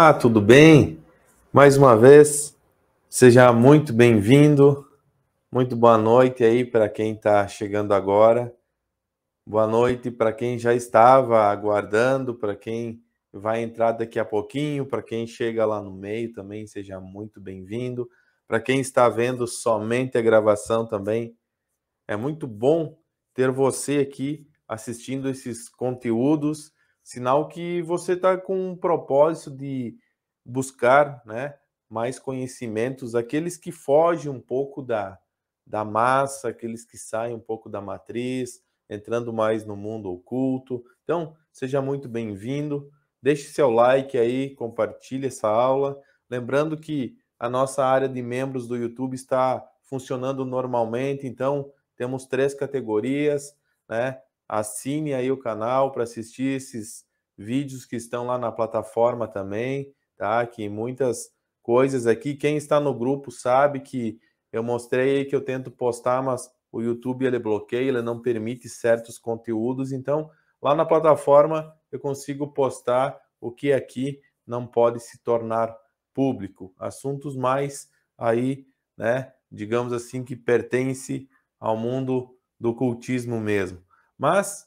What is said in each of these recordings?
Olá, tudo bem? Mais uma vez, seja muito bem-vindo. Muito boa noite aí para quem está chegando agora. Boa noite para quem já estava aguardando, para quem vai entrar daqui a pouquinho, para quem chega lá no meio também, seja muito bem-vindo. Para quem está vendo somente a gravação também, é muito bom ter você aqui assistindo esses conteúdos, sinal que você está com um propósito de buscar, né, mais conhecimentos, aqueles que fogem um pouco da massa, aqueles que saem um pouco da matriz, entrando mais no mundo oculto. Então, seja muito bem-vindo. Deixe seu like aí, compartilhe essa aula. Lembrando que a nossa área de membros do YouTube está funcionando normalmente, então temos 3 categorias, né? Assine aí o canal para assistir esses vídeos que estão lá na plataforma também, tá? Que muitas coisas aqui. Quem está no grupo sabe que eu mostrei aí que eu tento postar, mas o YouTube ele bloqueia, ele não permite certos conteúdos. Então, lá na plataforma eu consigo postar o que aqui não pode se tornar público. Assuntos mais aí, né? Digamos assim, que pertence ao mundo do cultismo mesmo. Mas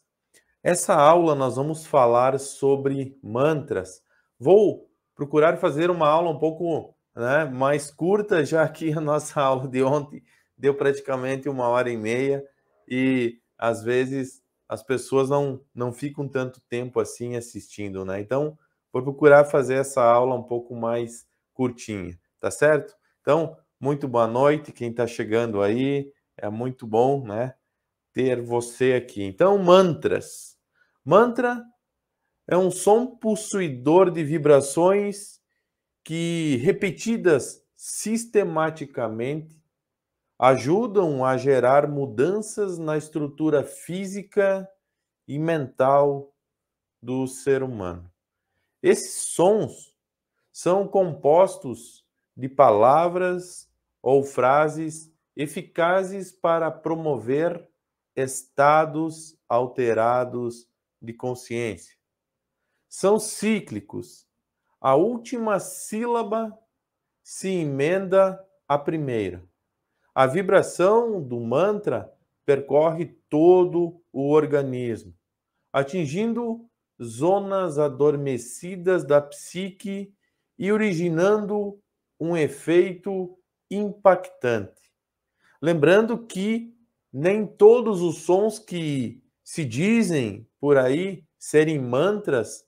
essa aula nós vamos falar sobre mantras. Vou procurar fazer uma aula um pouco, né, mais curta, já que a nossa aula de ontem deu praticamente 1h30 e às vezes as pessoas não ficam tanto tempo assim assistindo, né? Então, vou procurar fazer essa aula um pouco mais curtinha, tá certo? Então, muito boa noite, quem está chegando aí. É muito bom, né, ter você aqui. Então, mantras. Mantra é um som possuidor de vibrações que, repetidas sistematicamente, ajudam a gerar mudanças na estrutura física e mental do ser humano. Esses sons são compostos de palavras ou frases eficazes para promover estados alterados de consciência. São cíclicos. A última sílaba se emenda à primeira. A vibração do mantra percorre todo o organismo, atingindo zonas adormecidas da psique e originando um efeito impactante. Lembrando que nem todos os sons que se dizem por aí serem mantras,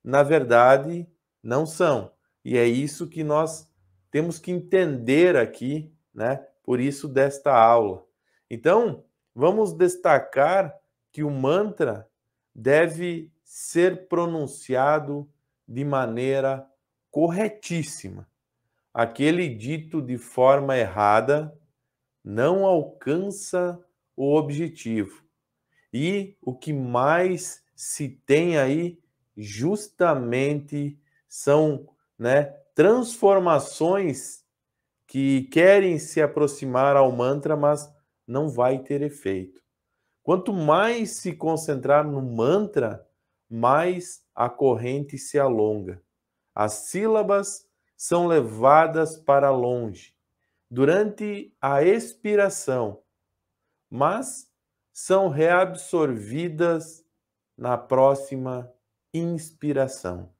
na verdade, não são. E é isso que nós temos que entender aqui, né? Por isso desta aula. Então, vamos destacar que o mantra deve ser pronunciado de maneira corretíssima. Aquele dito de forma errada não alcança o objetivo. E o que mais se tem aí justamente são, né, transformações que querem se aproximar ao mantra, mas não vai ter efeito. Quanto mais se concentrar no mantra, mais a corrente se alonga. As sílabas são levadas para longe durante a expiração, mas são reabsorvidas na próxima inspiração.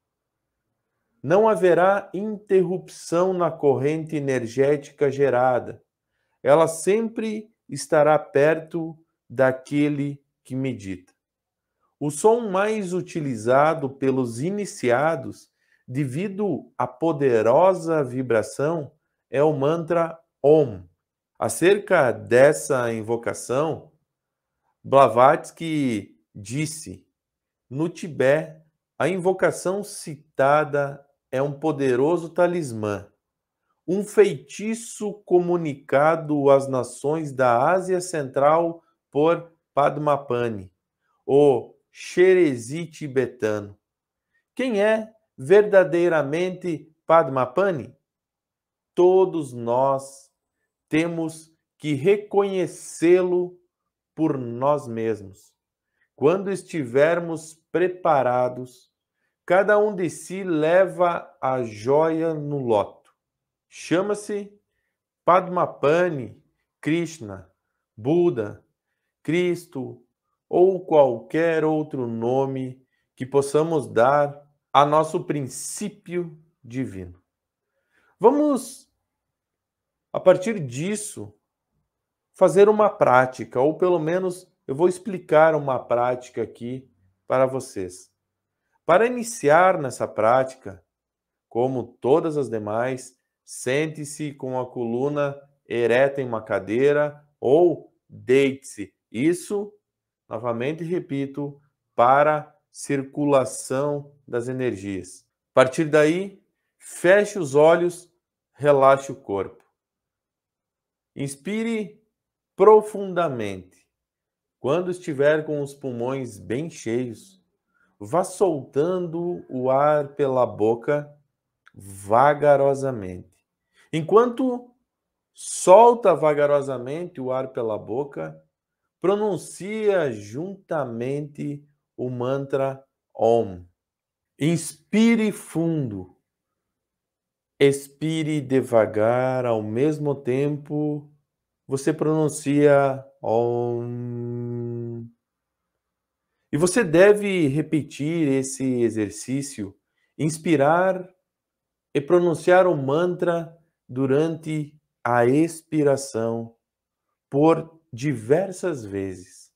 Não haverá interrupção na corrente energética gerada. Ela sempre estará perto daquele que medita. O som mais utilizado pelos iniciados, devido à poderosa vibração, é o mantra Om. Acerca dessa invocação, Blavatsky disse: no Tibete, a invocação citada é um poderoso talismã, um feitiço comunicado às nações da Ásia Central por Padmapani, o Xeresi tibetano. Quem é verdadeiramente Padmapani? Todos nós temos que reconhecê-lo por nós mesmos. Quando estivermos preparados, cada um de si leva a joia no loto. Chama-se Padmapani, Krishna, Buda, Cristo ou qualquer outro nome que possamos dar a nosso princípio divino. Vamos, a partir disso, fazer uma prática, ou pelo menos eu vou explicar uma prática aqui para vocês. Para iniciar nessa prática, como todas as demais, sente-se com a coluna ereta em uma cadeira ou deite-se. Isso, novamente repito, para circulação das energias. A partir daí, feche os olhos, relaxe o corpo. Inspire profundamente. Quando estiver com os pulmões bem cheios, vá soltando o ar pela boca vagarosamente. Enquanto solta vagarosamente o ar pela boca, pronuncia juntamente o mantra Om. Inspire fundo, expire devagar, ao mesmo tempo você pronuncia Om. E você deve repetir esse exercício, inspirar e pronunciar o mantra durante a expiração por diversas vezes.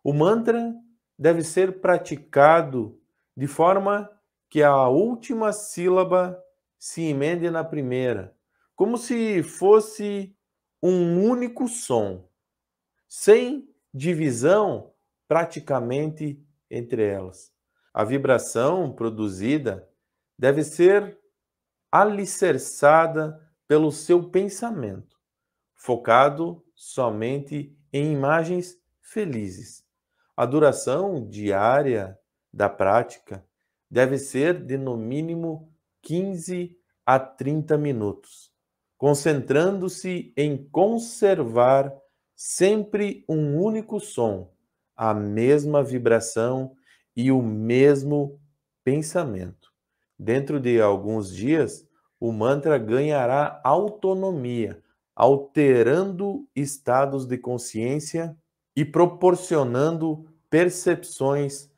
O mantra deve ser praticado de forma que a última sílaba se emende na primeira, como se fosse um único som, sem divisão praticamente entre elas. A vibração produzida deve ser alicerçada pelo seu pensamento, focado somente em imagens felizes. A duração diária da prática deve ser de no mínimo 15 a 30 minutos, concentrando-se em conservar sempre um único som, a mesma vibração e o mesmo pensamento. Dentro de alguns dias, o mantra ganhará autonomia, alterando estados de consciência e proporcionando percepções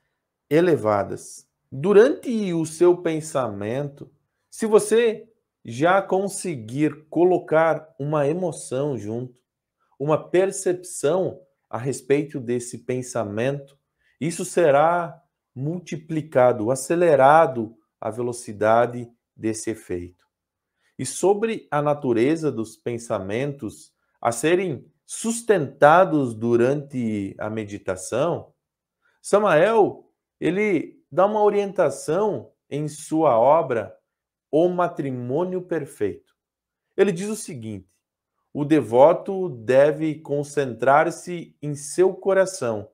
elevadas. Durante o seu pensamento, se você já conseguir colocar uma emoção junto, uma percepção a respeito desse pensamento, isso será multiplicado, acelerado a velocidade desse efeito. E sobre a natureza dos pensamentos a serem sustentados durante a meditação, Samael, ele dá uma orientação em sua obra O Matrimônio Perfeito. Ele diz o seguinte: o devoto deve concentrar-se em seu coração,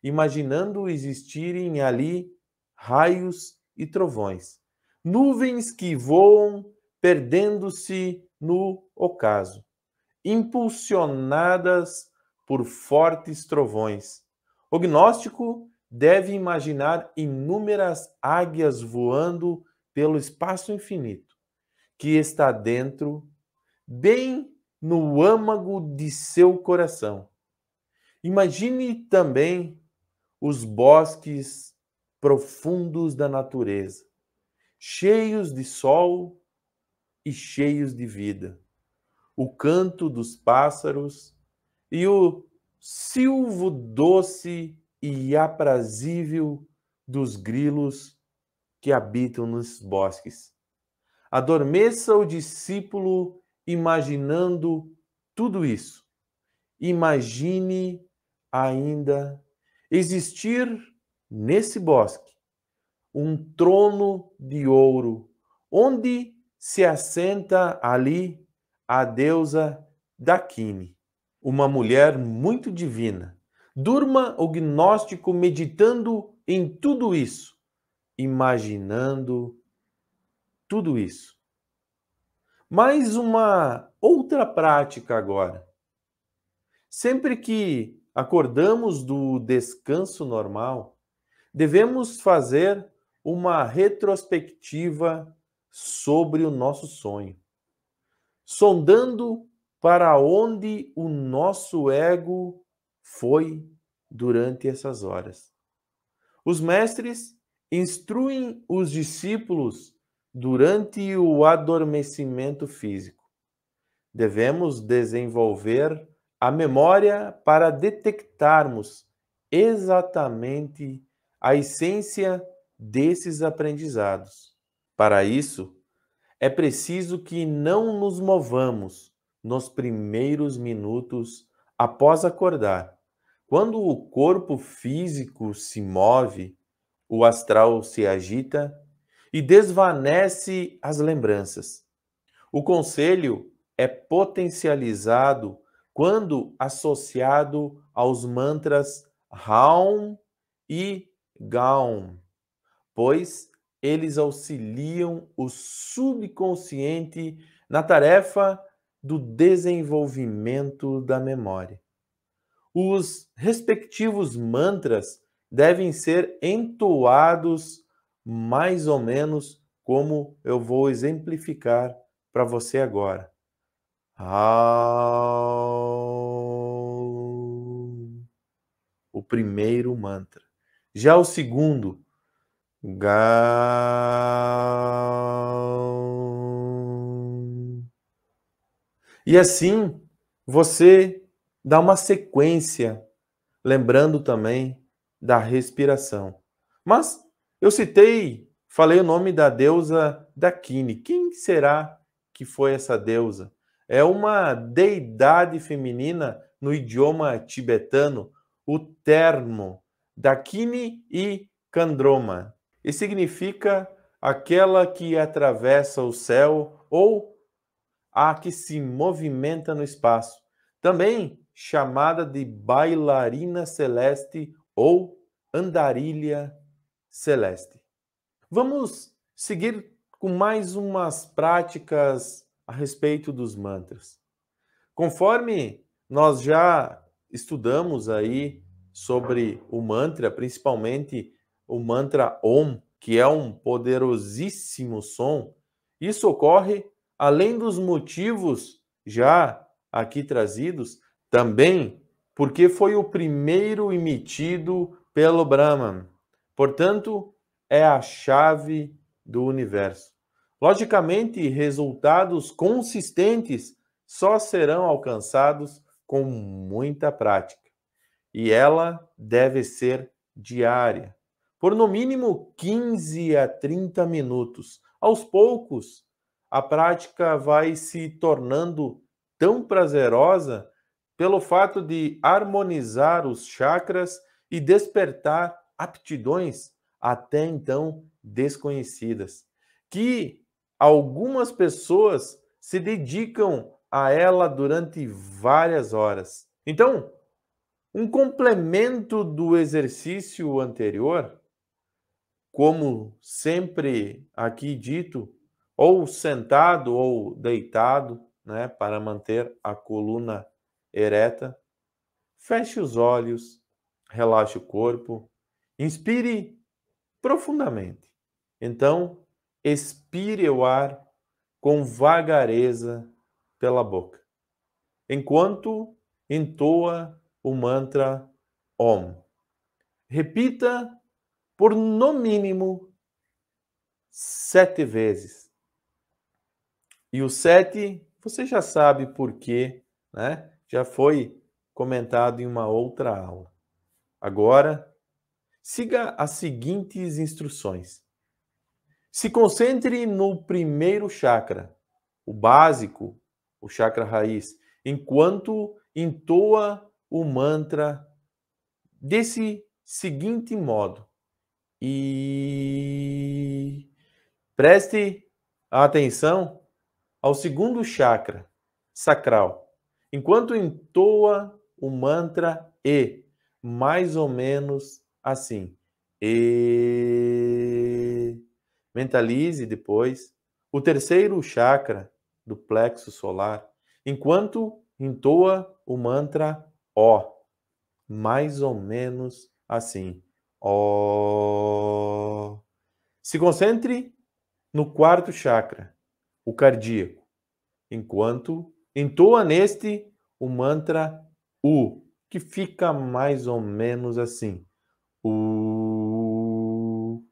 imaginando existirem ali raios e trovões, nuvens que voam perdendo-se no ocaso, impulsionadas por fortes trovões. O gnóstico deve imaginar inúmeras águias voando pelo espaço infinito, que está dentro, bem no âmago de seu coração. Imagine também os bosques profundos da natureza, cheios de sol e cheios de vida, o canto dos pássaros e o silvo doce e aprazível dos grilos que habitam nos bosques. Adormeça o discípulo imaginando tudo isso. Imagine ainda existir nesse bosque um trono de ouro, onde se assenta ali a deusa Dakini, uma mulher muito divina. Durma o gnóstico meditando em tudo isso, imaginando tudo isso. Mais uma outra prática agora. Sempre que acordamos do descanso normal, devemos fazer uma retrospectiva sobre o nosso sonho, sondando para onde o nosso ego foi durante essas horas. Os mestres instruem os discípulos durante o adormecimento físico. Devemos desenvolver a memória para detectarmos exatamente a essência desses aprendizados. Para isso, é preciso que não nos movamos nos primeiros minutos após acordar. Quando o corpo físico se move, o astral se agita e desvanece as lembranças. O conselho é potencializado quando associado aos mantras Raum e Gaum, pois eles auxiliam o subconsciente na tarefa do desenvolvimento da memória. Os respectivos mantras devem ser entoados mais ou menos como eu vou exemplificar para você agora. O primeiro mantra. Já o segundo, Ga. E assim você dá uma sequência, lembrando também da respiração. Mas eu falei o nome da deusa Dakini. Quem será que foi essa deusa? É uma deidade feminina no idioma tibetano, o termo Dakini e Kandroma. E significa aquela que atravessa o céu ou a que se movimenta no espaço, também chamada de bailarina celeste ou andarilha celeste. Vamos seguir com mais umas práticas a respeito dos mantras. Conforme nós já estudamos aí sobre o mantra, principalmente o mantra Om, que é um poderosíssimo som, isso ocorre além dos motivos já aqui trazidos, também porque foi o primeiro emitido pelo Brahman. Portanto, é a chave do universo. Logicamente, resultados consistentes só serão alcançados com muita prática. E ela deve ser diária, por no mínimo 15 a 30 minutos. Aos poucos, a prática vai se tornando tão prazerosa pelo fato de harmonizar os chakras e despertar aptidões até então desconhecidas, que algumas pessoas se dedicam a ela durante várias horas. Então, um complemento do exercício anterior, como sempre aqui dito, ou sentado ou deitado, né, para manter a coluna ereta. Feche os olhos, relaxe o corpo, inspire profundamente. Então, expire o ar com vagareza pela boca, enquanto entoa o mantra Om. Repita por no mínimo 7 vezes. E o 7, você já sabe por quê, né? Já foi comentado em uma outra aula. Agora, siga as seguintes instruções. Se concentre no primeiro chakra, o básico, o chakra raiz, enquanto entoa o mantra desse seguinte modo. E preste atenção ao segundo chakra, sacral, enquanto entoa o mantra E, mais ou menos assim. E mentalize depois o terceiro chakra do plexo solar, enquanto entoa o mantra O, mais ou menos assim. Ó. Se concentre no quarto chakra, o cardíaco, enquanto entoa neste o mantra U, que fica mais ou menos assim. U.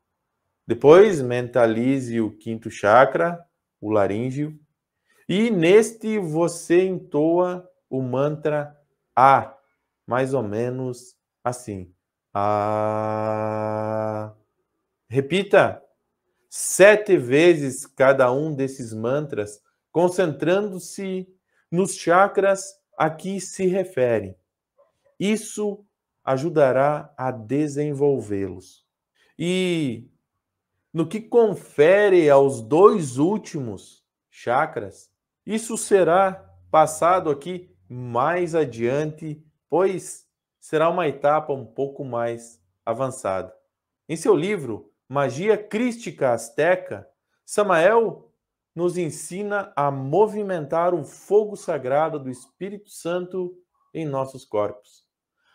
Depois mentalize o quinto chakra, o laríngeo, e neste você entoa o mantra A, mais ou menos assim. A. Repita 7 vezes cada um desses mantras, concentrando-se nos chakras a que se referem. Isso ajudará a desenvolvê-los. E no que confere aos 2 últimos chakras, isso será passado aqui mais adiante, pois será uma etapa um pouco mais avançada. Em seu livro Magia Crística Azteca, Samael nos ensina a movimentar o fogo sagrado do Espírito Santo em nossos corpos.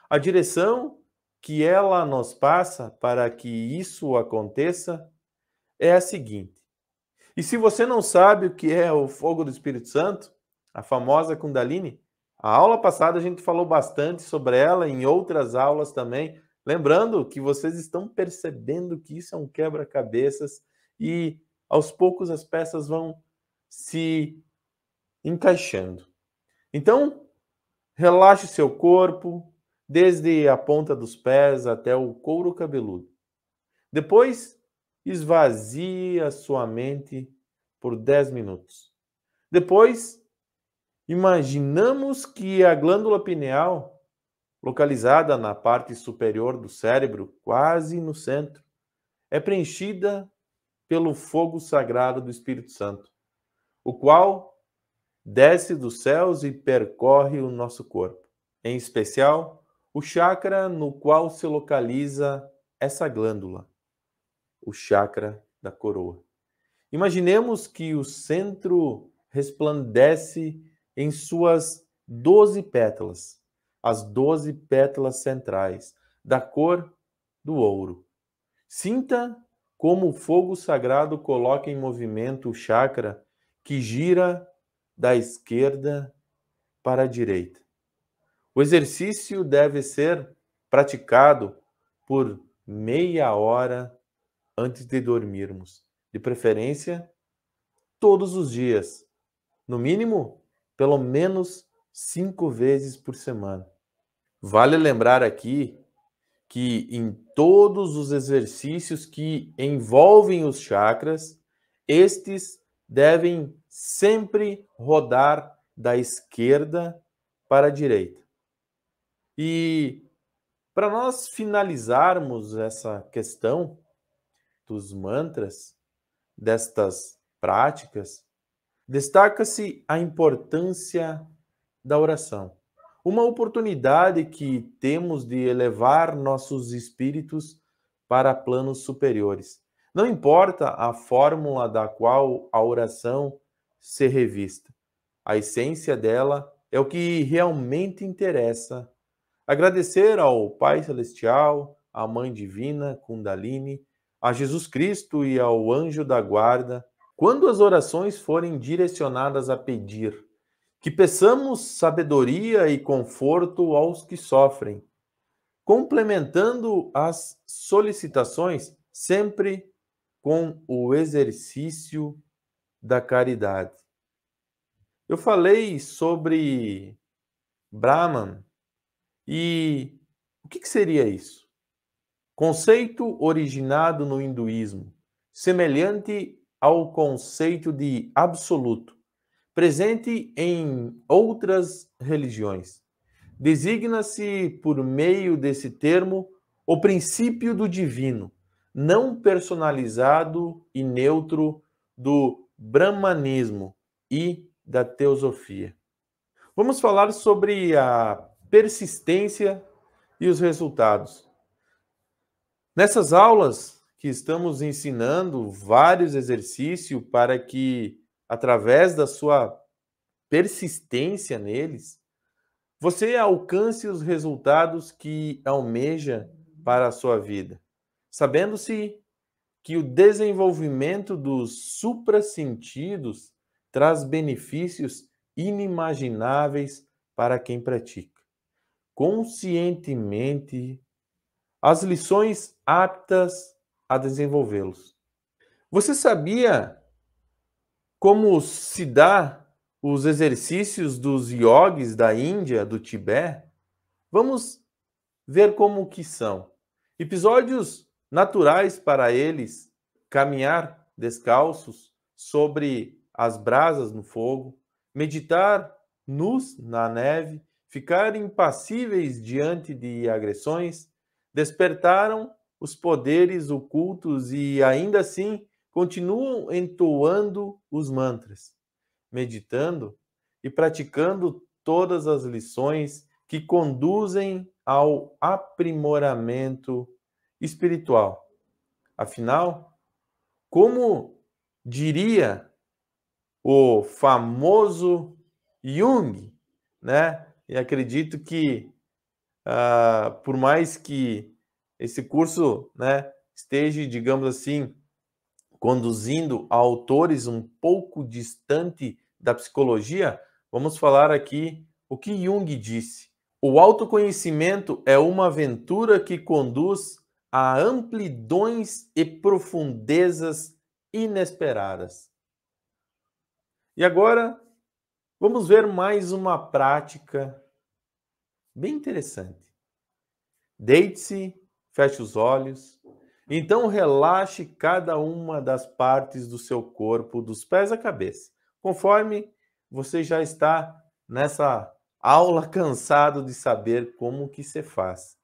A direção que ela nos passa para que isso aconteça é a seguinte. E se você não sabe o que é o fogo do Espírito Santo, a famosa Kundalini, a aula passada a gente falou bastante sobre ela, em outras aulas também. Lembrando que vocês estão percebendo que isso é um quebra-cabeças e aos poucos as peças vão se encaixando. Então, relaxe seu corpo, desde a ponta dos pés até o couro cabeludo. Depois, esvazie a sua mente por 10 minutos. Depois, imaginamos que a glândula pineal, localizada na parte superior do cérebro, quase no centro, é preenchida pelo fogo sagrado do Espírito Santo, o qual desce dos céus e percorre o nosso corpo. Em especial, o chakra no qual se localiza essa glândula, o chakra da coroa. Imaginemos que o centro resplandece em suas 12 pétalas, as 12 pétalas centrais, da cor do ouro. Sinta como o fogo sagrado coloca em movimento o chakra que gira da esquerda para a direita. O exercício deve ser praticado por meia hora antes de dormirmos, de preferência todos os dias, no mínimo, pelo menos 5 vezes por semana. Vale lembrar aqui que em todos os exercícios que envolvem os chakras, estes devem sempre rodar da esquerda para a direita. E para nós finalizarmos essa questão dos mantras, destas práticas, destaca-se a importância da oração. Uma oportunidade que temos de elevar nossos espíritos para planos superiores. Não importa a fórmula da qual a oração se revista. A essência dela é o que realmente interessa. Agradecer ao Pai Celestial, à Mãe Divina, Kundalini, a Jesus Cristo e ao anjo da guarda, quando as orações forem direcionadas a pedir, que peçamos sabedoria e conforto aos que sofrem, complementando as solicitações sempre com o exercício da caridade. Eu falei sobre Brahman e o que seria isso? Conceito originado no hinduísmo, semelhante ao conceito de absoluto, presente em outras religiões. Designa-se, por meio desse termo, o princípio do divino, não personalizado e neutro do brahmanismo e da teosofia. Vamos falar sobre a persistência e os resultados. Nessas aulas que estamos ensinando vários exercícios para que, através da sua persistência neles, você alcance os resultados que almeja para a sua vida, sabendo-se que o desenvolvimento dos suprassentidos traz benefícios inimagináveis para quem pratica conscientemente as lições aptas a desenvolvê-los. Você sabia como se dá os exercícios dos yogis da Índia, do Tibete? Vamos ver como que são. Episódios naturais para eles: caminhar descalços sobre as brasas no fogo, meditar nus na neve, ficar impassíveis diante de agressões, despertaram os poderes ocultos e ainda assim continuam entoando os mantras, meditando e praticando todas as lições que conduzem ao aprimoramento espiritual. Afinal, como diria o famoso Jung, né? E acredito que, por mais que esse curso, né, esteja, digamos assim, conduzindo a autores um pouco distante da psicologia, vamos falar aqui o que Jung disse. O autoconhecimento é uma aventura que conduz a amplidões e profundezas inesperadas. E agora, vamos ver mais uma prática bem interessante. Deite-se, feche os olhos, então relaxe cada uma das partes do seu corpo, dos pés à cabeça, conforme você já está nessa aula cansado de saber como que se faz.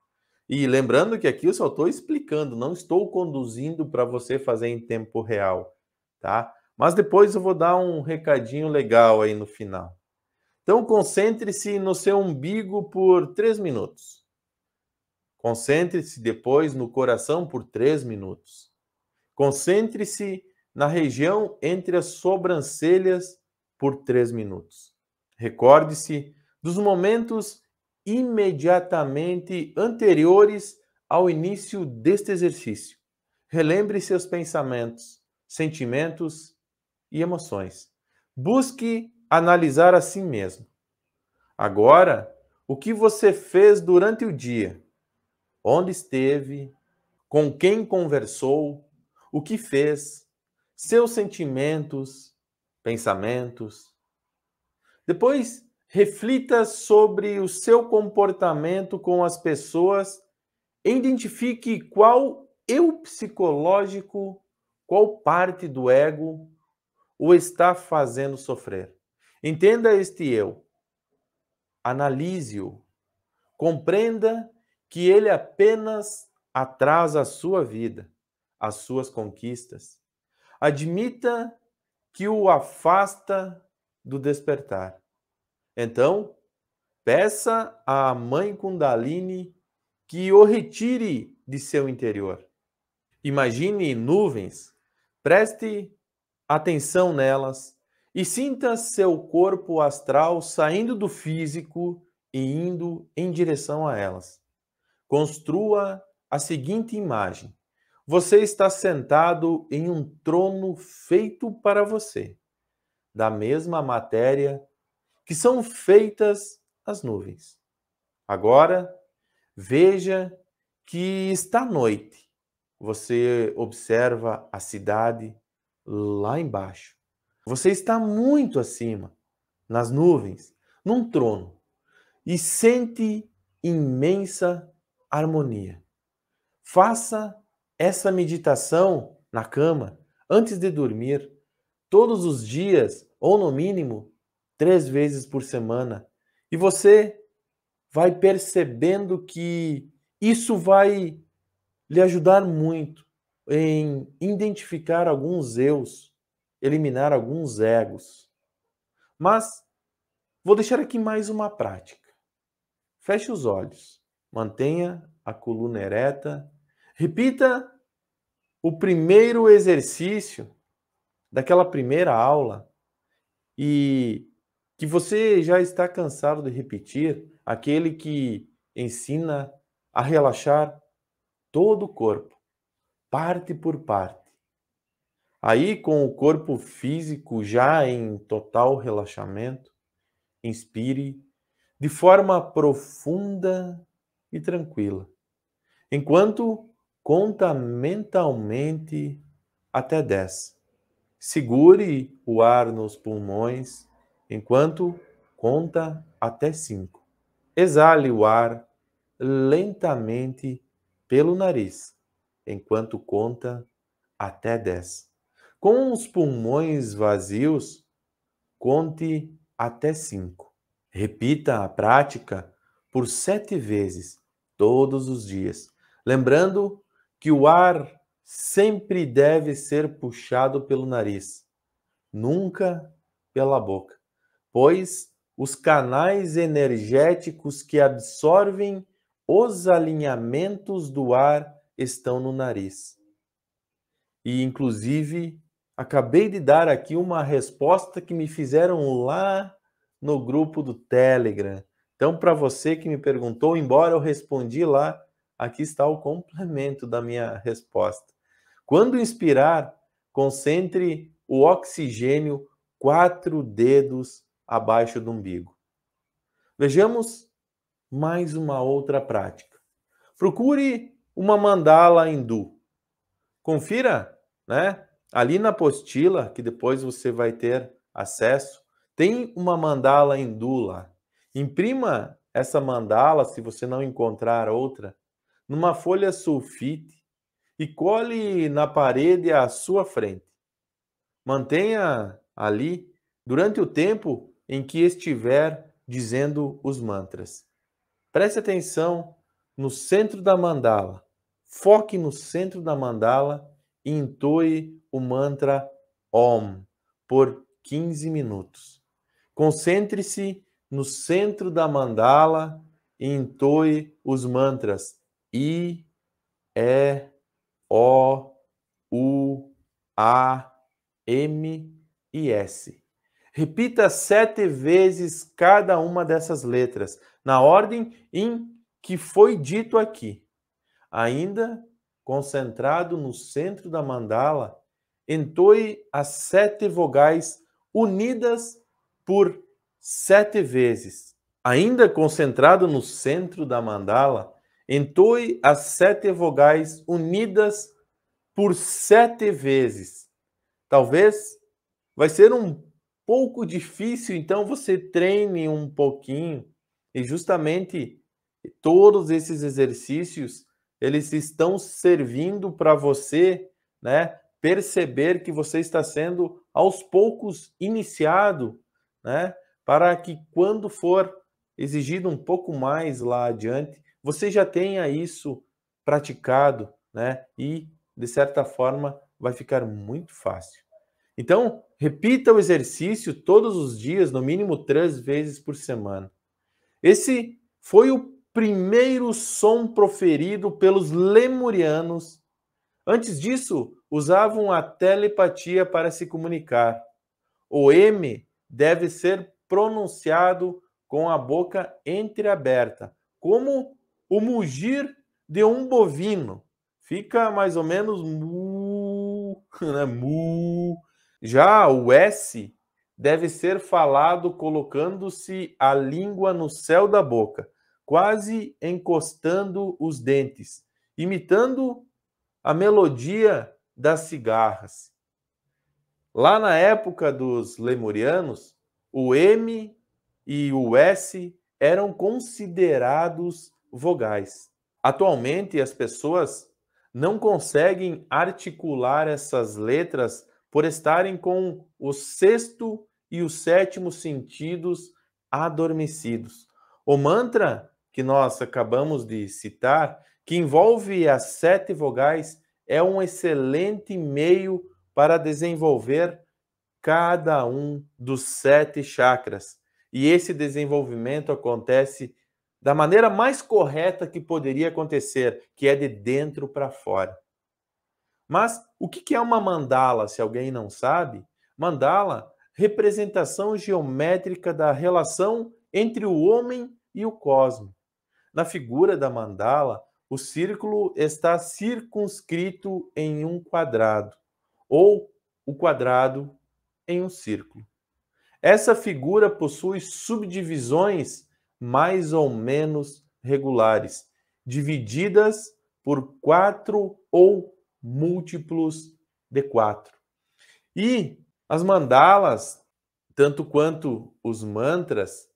E lembrando que aqui eu só estou explicando, não estou conduzindo para você fazer em tempo real, tá? Mas depois eu vou dar um recadinho legal aí no final. Então concentre-se no seu umbigo por 3 minutos. Concentre-se depois no coração por 3 minutos. Concentre-se na região entre as sobrancelhas por 3 minutos. Recorde-se dos momentos imediatamente anteriores ao início deste exercício. Relembre seus pensamentos, sentimentos e emoções. Busque analisar a si mesmo. Agora, o que você fez durante o dia? Onde esteve? Com quem conversou? O que fez? Seus sentimentos, pensamentos. Depois, reflita sobre o seu comportamento com as pessoas e identifique qual eu psicológico, qual parte do ego o está fazendo sofrer. Entenda este eu. Analise-o. Compreenda que ele apenas atrasa a sua vida, as suas conquistas. Admita que o afasta do despertar. Então, peça à Mãe Kundalini que o retire de seu interior. Imagine nuvens, preste atenção nelas e sinta seu corpo astral saindo do físico e indo em direção a elas. Construa a seguinte imagem: você está sentado em um trono feito para você, da mesma matéria que são feitas as nuvens. Agora, veja que está noite. Você observa a cidade lá embaixo. Você está muito acima, nas nuvens, num trono, e sente imensa harmonia. Faça essa meditação na cama, antes de dormir, todos os dias, ou no mínimo 3 vezes por semana. E você vai percebendo que isso vai lhe ajudar muito em identificar alguns eus, eliminar alguns egos. Mas vou deixar aqui mais uma prática. Feche os olhos, mantenha a coluna ereta, repita o primeiro exercício daquela primeira aula e que você já está cansado de repetir, aquele que ensina a relaxar todo o corpo, parte por parte. Aí, com o corpo físico já em total relaxamento, inspire de forma profunda e tranquila, enquanto conta mentalmente até 10. Segure o ar nos pulmões enquanto conta até 5. Exale o ar lentamente pelo nariz enquanto conta até 10. Com os pulmões vazios, conte até 5. Repita a prática por 7 vezes, todos os dias. Lembrando que o ar sempre deve ser puxado pelo nariz, nunca pela boca, pois os canais energéticos que absorvem os alinhamentos do ar estão no nariz. E, inclusive, acabei de dar aqui uma resposta que me fizeram lá no grupo do Telegram. Então, para você que me perguntou, embora eu respondi lá, aqui está o complemento da minha resposta. Quando inspirar, concentre o oxigênio 4 dedos abaixo do umbigo. Vejamos mais uma outra prática. Procure uma mandala hindu. Confira, né? Ali na apostila, que depois você vai ter acesso, tem uma mandala hindu lá. Imprima essa mandala, se você não encontrar outra, numa folha sulfite e cole na parede à sua frente. Mantenha ali durante o tempo em que estiver dizendo os mantras. Preste atenção no centro da mandala. Foque no centro da mandala e entoe o mantra Om por 15 minutos. Concentre-se no centro da mandala e entoe os mantras I, E, O, U, A, M e S. Repita 7 vezes cada uma dessas letras, na ordem em que foi dito aqui. Ainda concentrado no centro da mandala, entoe as 7 vogais unidas por 7 vezes. Ainda concentrado no centro da mandala, entoe as 7 vogais unidas por 7 vezes. Talvez vai ser um pouco difícil, então você treine um pouquinho e justamente todos esses exercícios eles estão servindo para você, né, perceber que você está sendo aos poucos iniciado, né, para que quando for exigido um pouco mais lá adiante, você já tenha isso praticado, né, e de certa forma vai ficar muito fácil. Então, repita o exercício todos os dias, no mínimo 3 vezes por semana. Esse foi o primeiro som proferido pelos lemurianos. Antes disso, usavam a telepatia para se comunicar. O M deve ser pronunciado com a boca entreaberta, como o mugir de um bovino. Fica mais ou menos mu, né? Mu. Já o S deve ser falado colocando-se a língua no céu da boca, quase encostando os dentes, imitando a melodia das cigarras. Lá na época dos lemurianos, o M e o S eram considerados vogais. Atualmente, as pessoas não conseguem articular essas letras por estarem com o sexto e o sétimo sentidos adormecidos. O mantra que nós acabamos de citar, que envolve as 7 vogais, é um excelente meio para desenvolver cada um dos 7 chakras. E esse desenvolvimento acontece da maneira mais correta que poderia acontecer, que é de dentro para fora. Mas o que é uma mandala, se alguém não sabe? Mandala, representação geométrica da relação entre o homem e o cosmos. Na figura da mandala, o círculo está circunscrito em um quadrado, ou o quadrado em um círculo. Essa figura possui subdivisões mais ou menos regulares, divididas por 4 ou múltiplos de 4. E as mandalas, tanto quanto os mantras,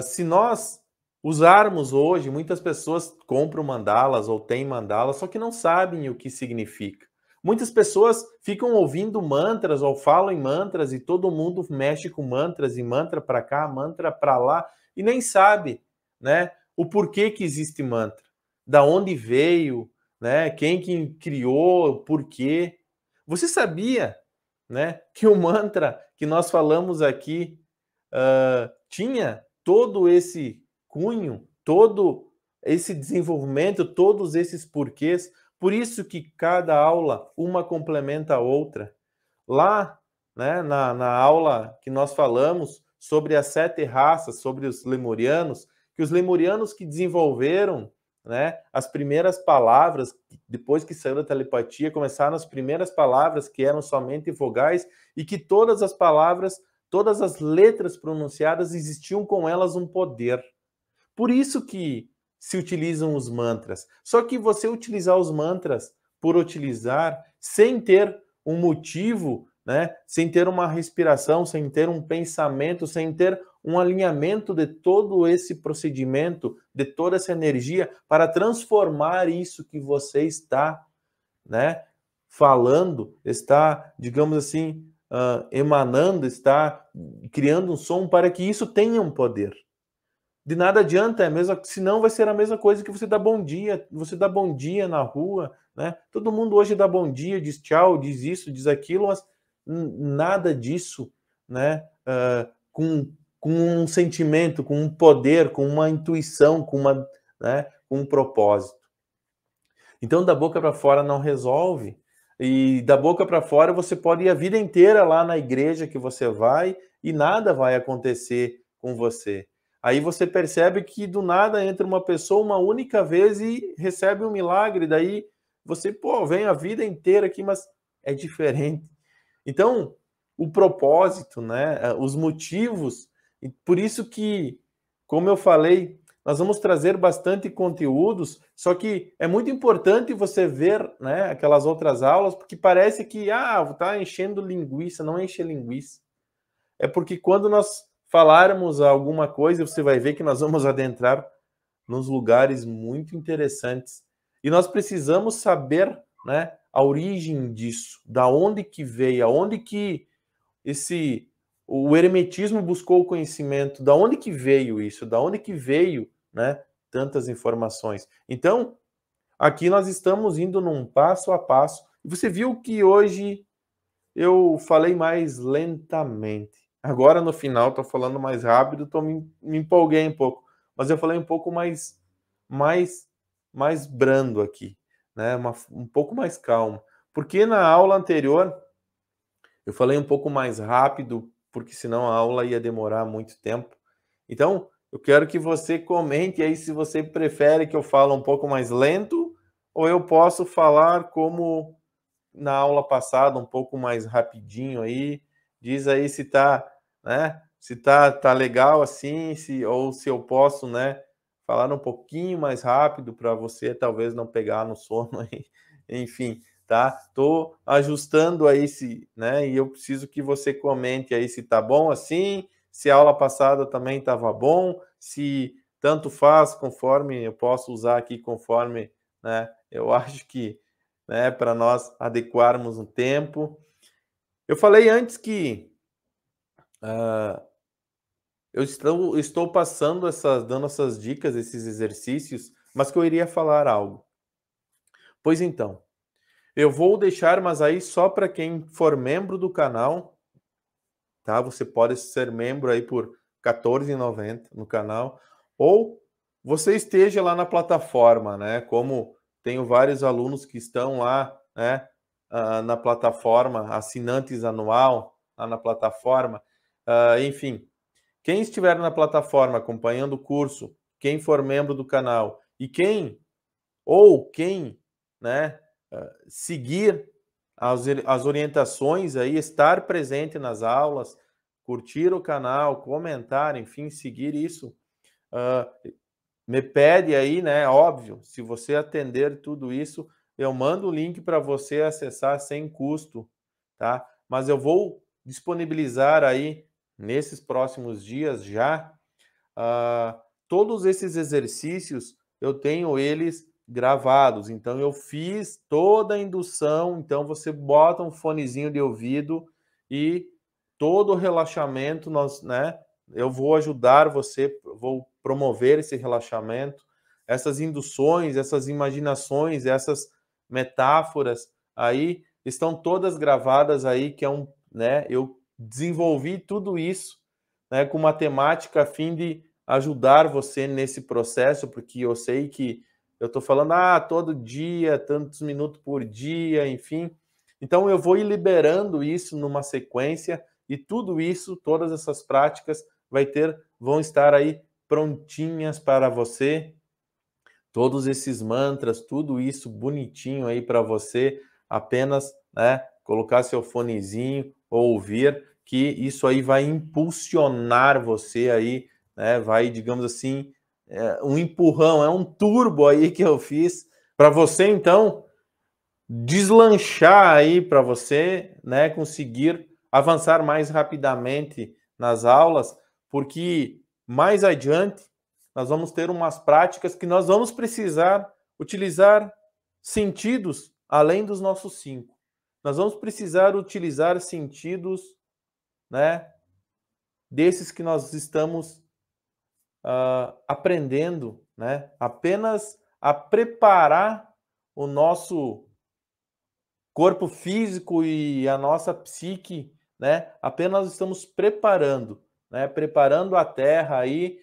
se nós usarmos hoje, muitas pessoas compram mandalas ou têm mandalas, só que não sabem o que significa. Muitas pessoas ficam ouvindo mantras ou falam em mantras e todo mundo mexe com mantras e mantra para cá, mantra para lá e nem sabe, né, o porquê que existe mantra, da onde veio, né, quem que criou, por quê. Você sabia, né, que o mantra que nós falamos aqui tinha todo esse cunho, todo esse desenvolvimento, todos esses porquês? Por isso que cada aula, uma complementa a outra. Lá, né, na aula que nós falamos sobre as 7 raças, sobre os lemurianos, que os lemurianos que desenvolveram, né, as primeiras palavras, depois que saiu da telepatia, começaram as primeiras palavras que eram somente vogais e que todas as palavras, todas as letras pronunciadas existiam com elas um poder. Por isso que se utilizam os mantras. Só que você utilizar os mantras por utilizar, sem ter um motivo, né? Sem ter uma respiração, sem ter um pensamento, sem ter um alinhamento de todo esse procedimento, de toda essa energia, para transformar isso que você está, né, falando, está, digamos assim, emanando, está criando um som para que isso tenha um poder. De nada adianta, senão vai ser a mesma coisa que você dá bom dia na rua, né? Todo mundo hoje dá bom dia, diz tchau, diz isso, diz aquilo, mas nada disso, né? Com um sentimento, com um poder, com uma intuição, né, com um propósito. Então, da boca para fora não resolve. E da boca para fora você pode ir a vida inteira lá na igreja que você vai e nada vai acontecer com você. Aí você percebe que do nada entra uma pessoa uma única vez e recebe um milagre. Daí você, vem a vida inteira aqui, mas é diferente. Então, o propósito, né, os motivos, por isso que, como eu falei, nós vamos trazer bastante conteúdos, só que é muito importante você ver, né, aquelas outras aulas, porque parece que, tá enchendo linguiça, não enche linguiça. É porque quando nós falarmos alguma coisa, você vai ver que nós vamos adentrar nos lugares muito interessantes. E nós precisamos saber, né, a origem disso, da onde que veio, aonde que o hermetismo buscou o conhecimento, da onde que veio isso, da onde que veio, né, tantas informações. Então, aqui nós estamos indo num passo a passo. E você viu que hoje eu falei mais lentamente. Agora no final estou falando mais rápido, me empolguei um pouco, mas eu falei um pouco mais brando aqui, né? Um pouco mais calmo, porque na aula anterior eu falei um pouco mais rápido, porque senão a aula ia demorar muito tempo. Então, eu quero que você comente aí se você prefere que eu fale um pouco mais lento ou eu posso falar como na aula passada, um pouco mais rapidinho aí. Diz aí se tá, né? Se tá legal assim, ou se eu posso, né, falar um pouquinho mais rápido para você talvez não pegar no sono aí. Enfim, tá? Tô ajustando aí né? E eu preciso que você comente aí se tá bom assim, se a aula passada também estava bom, se tanto faz conforme eu posso usar aqui conforme, né? Eu acho que, né, para nós adequarmos o tempo. Eu falei antes que eu estou passando dando essas dicas, esses exercícios, mas que eu iria falar algo. Pois então, eu vou deixar, mas aí só para quem for membro do canal, tá? Você pode ser membro aí por R$14,90 no canal, ou você esteja lá na plataforma, né? Como tenho vários alunos que estão lá, né? Na plataforma, assinantes anual, lá na plataforma. Enfim, quem estiver na plataforma acompanhando o curso, quem for membro do canal e quem, né, seguir as orientações aí, estar presente nas aulas, curtir o canal, comentar, enfim, seguir isso. Me pede aí, né? Óbvio, se você atender tudo isso, eu mando o link para você acessar sem custo, tá? Mas eu vou disponibilizar aí nesses próximos dias já todos esses exercícios, eu tenho eles gravados. Então eu fiz toda a indução, então você bota um fonezinho de ouvido e todo o relaxamento nós, né? Eu vou ajudar você, vou promover esse relaxamento, essas induções, essas imaginações, essas metáforas aí estão todas gravadas aí, que é né? Eu desenvolvi tudo isso, né, com matemática a fim de ajudar você nesse processo, porque eu sei que eu estou falando, todo dia, tantos minutos por dia, enfim. Então eu vou ir liberando isso numa sequência e tudo isso, todas essas práticas vão estar aí prontinhas para você. Todos esses mantras, tudo isso bonitinho aí para você, apenas, né, colocar seu fonezinho, ouvir, que isso aí vai impulsionar você aí, né, vai, digamos assim, um empurrão, é um turbo aí que eu fiz para você, então, deslanchar aí, para você, né, conseguir avançar mais rapidamente nas aulas, porque mais adiante nós vamos ter umas práticas que nós vamos precisar utilizar sentidos além dos nossos 5. Nós vamos precisar utilizar sentidos, né, desses que nós estamos aprendendo, né, apenas a preparar o nosso corpo físico e a nossa psique, né, apenas estamos preparando, né, preparando a terra aí,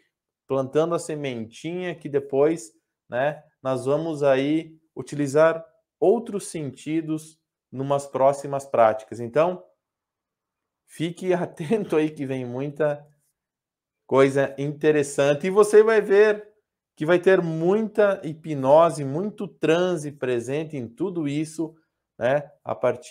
plantando a sementinha que depois, né, nós vamos aí utilizar outros sentidos numas próximas práticas. Então, fique atento aí que vem muita coisa interessante e você vai ver que vai ter muita hipnose, muito transe presente em tudo isso, né?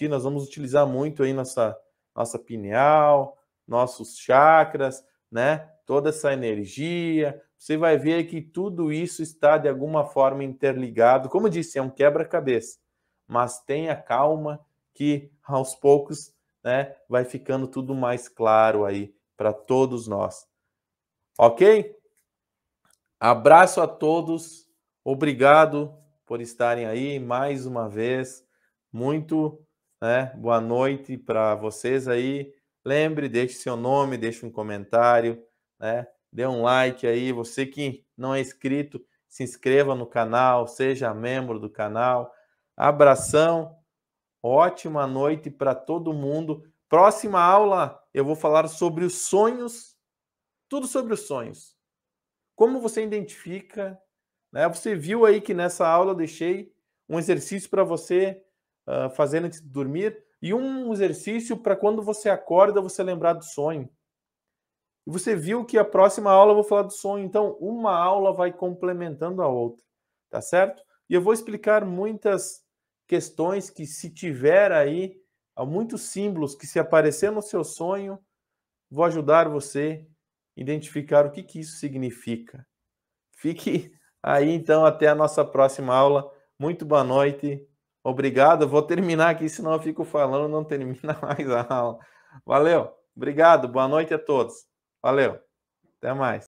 Nós vamos utilizar muito aí nossa pineal, nossos chakras, né? Toda essa energia. Você vai ver que tudo isso está de alguma forma interligado. Como eu disse, é um quebra-cabeça, mas tenha calma que aos poucos, né, vai ficando tudo mais claro aí para todos nós. Ok? Abraço a todos, obrigado por estarem aí mais uma vez. Muito, né, boa noite para vocês aí. Lembre, deixe seu nome, deixe um comentário, né? Dê um like aí. Você que não é inscrito, se inscreva no canal, seja membro do canal. Abração, ótima noite para todo mundo. Próxima aula eu vou falar sobre os sonhos, tudo sobre os sonhos. Como você identifica, né? Você viu aí que nessa aula eu deixei um exercício para você fazer antes de dormir e um exercício para quando você acorda você lembrar do sonho. E você viu que a próxima aula eu vou falar do sonho, então uma aula vai complementando a outra, tá certo? E eu vou explicar muitas questões que se tiver aí, há muitos símbolos que se aparecer no seu sonho, vou ajudar você a identificar o que isso significa. Fique aí, então, até a nossa próxima aula. Muito boa noite. Obrigado. Eu vou terminar aqui, senão eu fico falando, não termina mais a aula. Valeu. Obrigado. Boa noite a todos. Valeu. Até mais.